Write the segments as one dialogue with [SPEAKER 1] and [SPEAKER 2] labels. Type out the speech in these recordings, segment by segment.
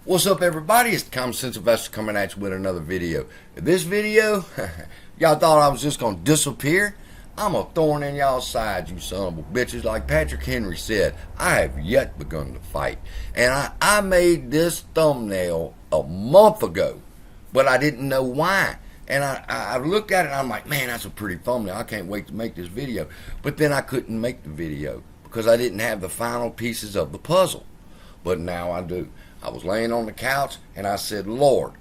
[SPEAKER 1] What's up, everybody? It's the Common Sense Investor coming at you with another video. This video, y'all thought I was just going to disappear? I'm a thorn in y'all's side, you son of a bitches. Like Patrick Henry said, I have yet begun to fight. And I made this thumbnail a month ago, but I didn't know why. And I looked at it and I'm like, man, that's a pretty thumbnail. I can't wait to make this video. But then I couldn't make the video because I didn't have the final pieces of the puzzle. But now I do. I was laying on the couch and I said, Lord,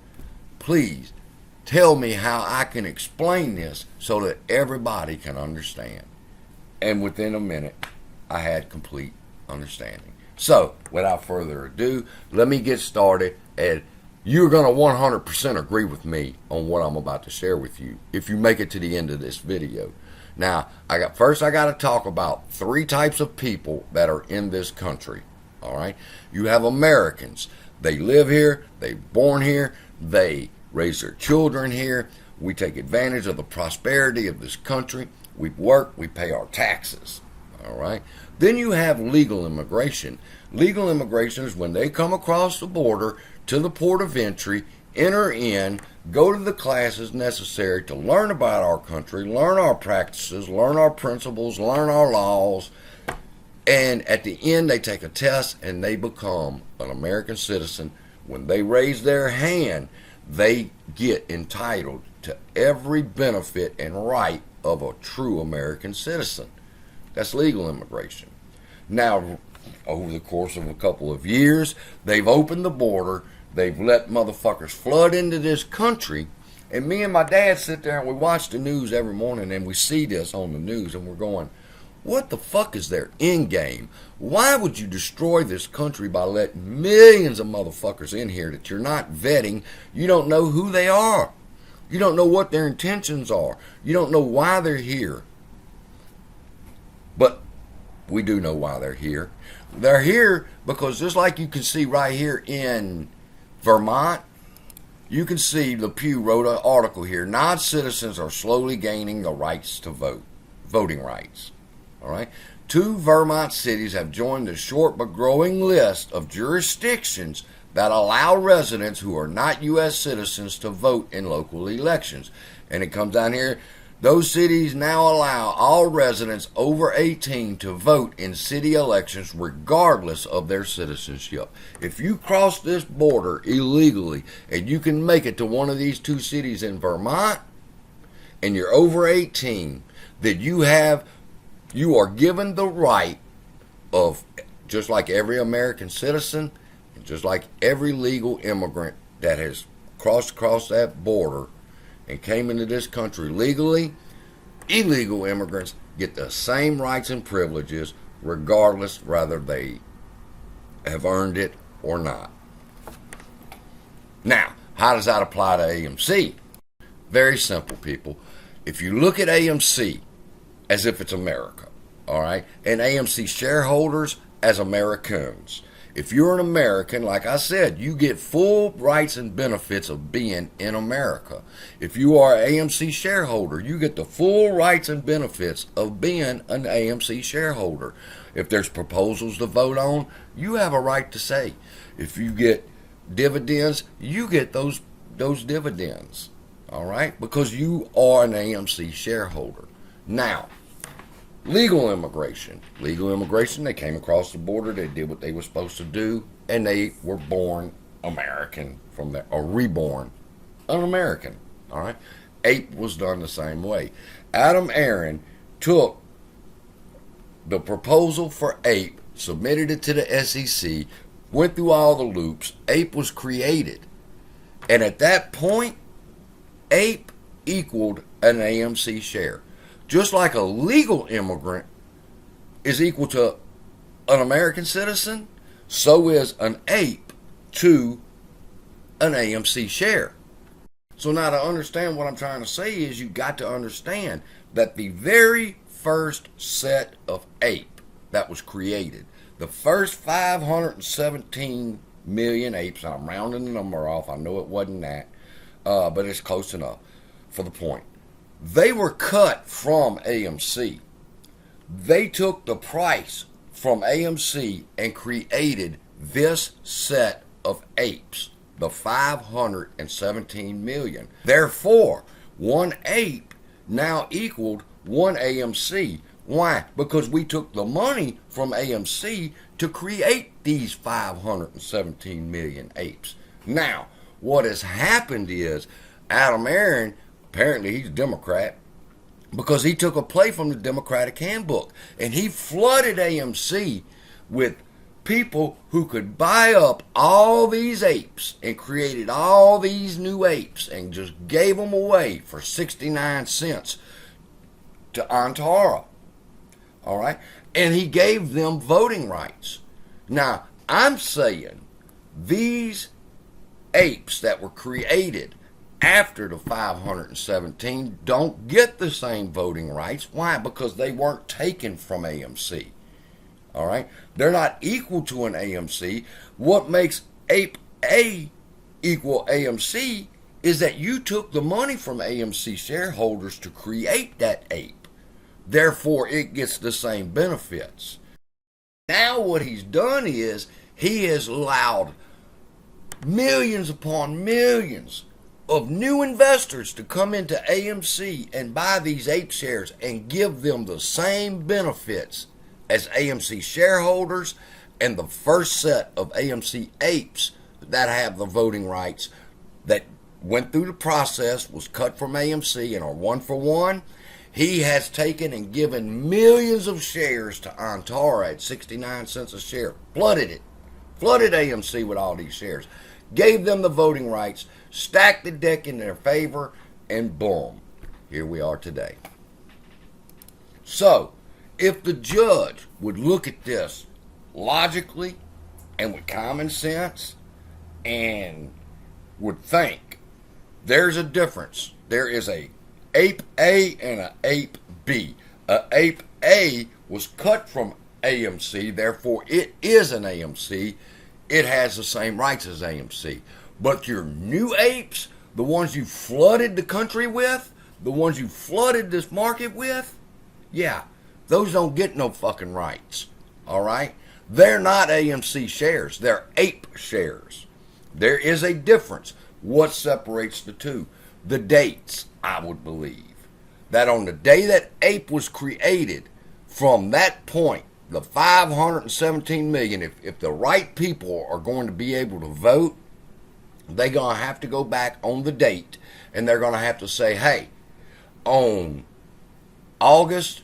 [SPEAKER 1] please tell me how I can explain this so that everybody can understand. And within a minute, I had complete understanding. So, without further ado, let me get started. And you're going to 100% agree with me on what I'm about to share with you if you make it to the end of this video. Now, I got to talk about three types of people that are in this country. All right, you have Americans. They live here, they're born here, they raise their children here. We take advantage of the prosperity of this country. We work, we pay our taxes. All right. Then you have legal immigration. Legal immigration is when they come across the border to the port of entry, enter in, go to the classes necessary to learn about our country, learn our practices, learn our principles, learn our laws. And at the end, they take a test and they become an American citizen. When they raise their hand, they get entitled to every benefit and right of a true American citizen. That's legal immigration. Now, over the course of a couple of years, they've opened the border. They've let motherfuckers flood into this country. And me and my dad sit there and we watch the news every morning and we see this on the news and we're going, what the fuck is their end game? Why would you destroy this country by letting millions of motherfuckers in here that you're not vetting? You don't know who they are. You don't know what their intentions are. You don't know why they're here. But we do know why they're here. They're here because just like you can see right here in Vermont, you can see the Pew wrote an article here. Non-citizens are slowly gaining the rights to vote, voting rights. All right. 2 Vermont cities have joined the short but growing list of jurisdictions that allow residents who are not U.S. citizens to vote in local elections. And it comes down here. Those cities now allow all residents over 18 to vote in city elections regardless of their citizenship. If you cross this border illegally and you can make it to one of these 2 cities in Vermont and you're over 18, that you are given the right of, just like every American citizen, and just like every legal immigrant that has crossed across that border and came into this country legally, illegal immigrants get the same rights and privileges regardless whether they have earned it or not. Now, how does that apply to AMC? Very simple, people. If you look at AMC as if it's America, all right, and AMC shareholders as Americans. If you're an American, like I said, you get full rights and benefits of being in America. If you are an AMC shareholder, you get the full rights and benefits of being an AMC shareholder. If there's proposals to vote on, you have a right to say. If you get dividends, you get those dividends, all right, because you are an AMC shareholder. Now, legal immigration. Legal immigration, they came across the border, they did what they were supposed to do, and they were born American from there, or reborn an American, all right? APE was done the same way. Adam Aaron took the proposal for APE, submitted it to the SEC, went through all the loops, APE was created. And at that point, APE equaled an AMC share. Just like a legal immigrant is equal to an American citizen, so is an APE to an AMC share. So now to understand what I'm trying to say is you got to understand that the very first set of APE that was created, the first 517 million apes, and I'm rounding the number off, I know it wasn't that, but it's close enough for the point. They were cut from AMC. They took the price from AMC and created this set of apes, the 517 million. Therefore, one ape now equaled one AMC. Why? Because we took the money from AMC to create these 517 million apes. Now, what has happened is Adam Aaron, apparently he's a Democrat, because he took a play from the Democratic handbook and he flooded AMC with people who could buy up all these apes and created all these new apes and just gave them away for 69 cents to Antara. All right? And he gave them voting rights. Now, I'm saying these apes that were created after the 517 don't get the same voting rights. Why? Because they weren't taken from AMC. All right? They're not equal to an AMC. What makes Ape A equal AMC is that you took the money from AMC shareholders to create that ape. Therefore, it gets the same benefits. Now what he's done is he has allowed millions upon millions of new investors to come into AMC and buy these ape shares and give them the same benefits as AMC shareholders and the first set of AMC apes that have the voting rights that went through the process, was cut from AMC and are 1-for-1. He has taken and given millions of shares to Antara at 69 cents a share, flooded AMC with all these shares, gave them the voting rights, stacked the deck in their favor, and boom, here we are today. So, if the judge would look at this logically and with common sense and would think there's a difference. There is a ape A and a ape B. A ape A was cut from AMC, therefore it is an AMC. It has the same rights as AMC. But your new apes, the ones you flooded the country with, the ones you flooded this market with, yeah, those don't get no fucking rights. All right? They're not AMC shares. They're ape shares. There is a difference. What separates the two? The dates, I would believe. That on the day that ape was created, from that point, the 517 million, if the right people are going to be able to vote, they're going to have to go back on the date and they're going to have to say, hey, on August,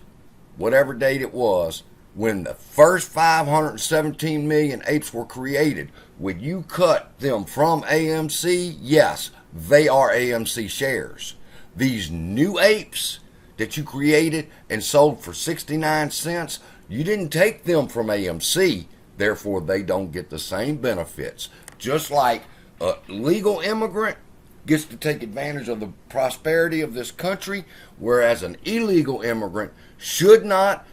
[SPEAKER 1] whatever date it was, when the first 517 million apes were created, when you cut them from AMC, yes, they are AMC shares. These new apes that you created and sold for 69 cents, you didn't take them from AMC, therefore they don't get the same benefits. Just like a legal immigrant gets to take advantage of the prosperity of this country, whereas an illegal immigrant should not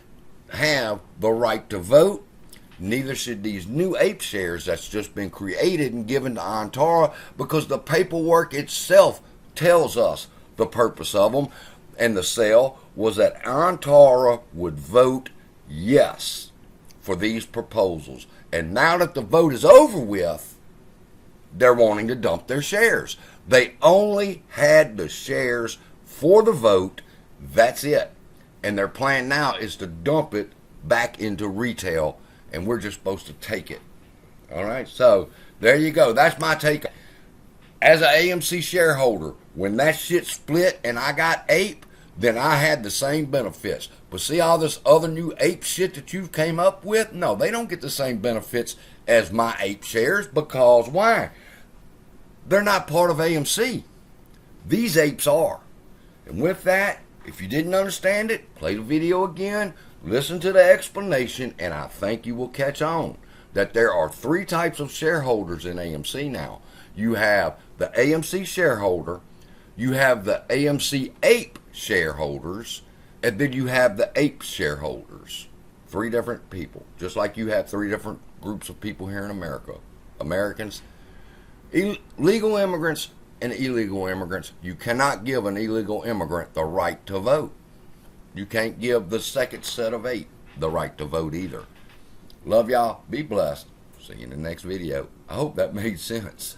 [SPEAKER 1] have the right to vote, neither should these new ape shares that's just been created and given to Antara, because the paperwork itself tells us the purpose of them, and the sale was that Antara would vote yes for these proposals. And now that the vote is over with, they're wanting to dump their shares. They only had the shares for the vote. That's it. And their plan now is to dump it back into retail, and we're just supposed to take it. All right, so there you go. That's my take. As an AMC shareholder, when that shit split and I got ape, then I had the same benefits. But see all this other new ape shit that you've came up with? No, they don't get the same benefits as my ape shares, because why? They're not part of AMC. These apes are. And with that, if you didn't understand it, play the video again, listen to the explanation, and I think you will catch on that there are three types of shareholders in AMC now. You have the AMC shareholder, you have the AMC ape shareholders, and then you have the ape shareholders. Three different people, just like you have three different groups of people here in America. Americans, legal immigrants, and illegal immigrants. You cannot give an illegal immigrant the right to vote. You can't give the second set of eight the right to vote either. Love y'all. Be blessed. See you in the next video. I hope that made sense.